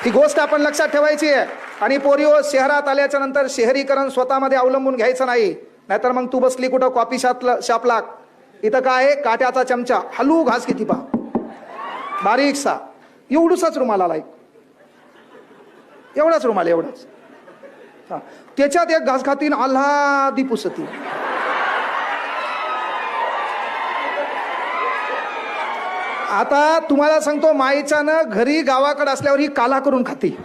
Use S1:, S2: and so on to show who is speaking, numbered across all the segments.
S1: ही गोष्ट आपण लक्षात ठेवायची आहे. आणि पोरिओ, शहरात आल्याच्या नंतर शहरीकरण स्वतःमध्ये अवलंबून घ्यायचं नाही. नाहीतर मग तू बसली कुठं कॉफी शापला, इथं काय आहे, काट्याचा चमचा हलू घास किती पा बारीकसा, एवढूसाच रुमाल आलाय, एवढाच रुमाल, एवढाच. त्याच्यात एक घास खातीन आल्हादी पुसती. आता तुम्हाला सांगतो, माईच्यानं घरी गावाकडे असल्यावर ही काला करून खाती.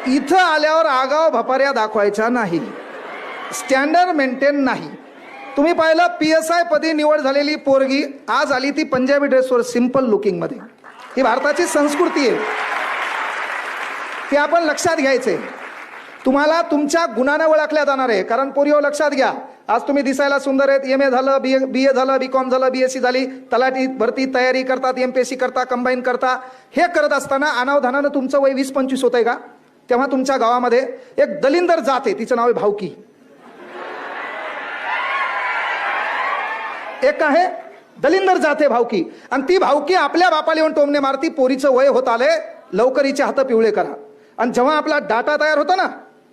S1: इथं आल्यावर आगाव भपाऱ्या दाखवायच्या नाही, स्टँडर्ड मेंटेन नाही. तुम्ही पाहिलं, PSI पदी निवड झालेली पोरगी आज आली ती पंजाबी ड्रेसवर, सिंपल लुकिंग मध्ये. ही भारताची संस्कृती आहे, ते आपण लक्षात घ्यायचे. तुम्हाला तुमच्या गुणाने ओळखल्या जाणार आहे. कारण पोरिओ लक्षात घ्या, आज तुम्ही दिसायला सुंदर आहेत, MA झालं, BA झालं, BCom झालं, BSc झाली, तलाठी भरती तयारी करतात, MPSC करता, कंबाईन करता. हे करत असताना अनावधानानं तुमचं वय 20-25 होतंय का? तेव्हा तुमच्या गावामध्ये एक दलिंदर जात आहे, तिचं नाव आहे भावकी. एक आहे दलिंदर जाते भावकी, आणि ती भावकी आपल्या बापाला येऊन टोमणे मारती, पोरीचं वय होत आले, लवकर हिचे हात पिवळे करा. आणि जेव्हा आपला डाटा तयार होता ना,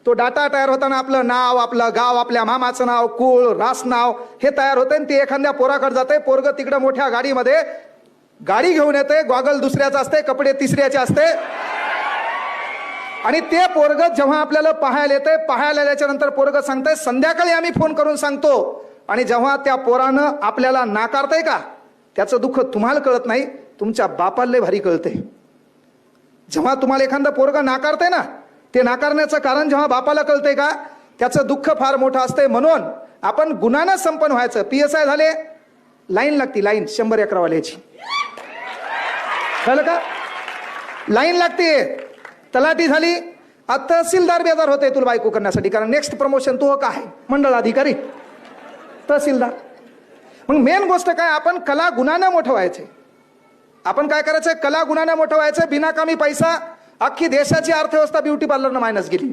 S1: तो डाटा तयार होताना आपलं नाव, आपलं गाव, आपल्या मामाचं नाव, कुळ, रास नाव हे तयार होते. आणि ते एखाद्या पोराकडे जाते, पोरग तिकडे मोठ्या गाडीमध्ये गाडी घेऊन येते, गॉगल दुसऱ्याचं असते, कपडे तिसऱ्याचे असते. आणि ते पोरग जेव्हा आपल्याला पाहायला येते, पाहायला आल्याच्या नंतर पोरग सांगतंय, संध्याकाळी आम्ही फोन करून सांगतो. आणि जेव्हा त्या पोरानं आपल्याला नाकारतंय का, त्याचं दुःख तुम्हाला कळत नाही, तुमच्या बापाला लय भारी कळतंय. जेव्हा तुम्हाला एखादं पोरग नाकारतंय ना, ते नाकारण्याचं कारण जेव्हा बापाला कळतंय का, त्याचं दुःख फार मोठं असतंय. म्हणून आपण गुणानं संपन्न व्हायचं. PSI झाले, लाईन लागती, लाईन 100 एकरावाल्याची, कळलं का? लाईन लागते. तलाठी झाली, आता तहसीलदार बेजार होते तुला बायको करण्यासाठी, कारण नेक्स्ट प्रमोशन तू काय मंडळ अधिकारी, तहसीलदार. मग मेन गोष्ट काय, आपण कला गुणानं मोठं व्हायचे. आपण काय करायचं, कला गुणानं मोठं व्हायचं. बिनाकामी पैसा, अख्खी देशाची अर्थव्यवस्था ब्युटी पार्लरनं मायनस गेली.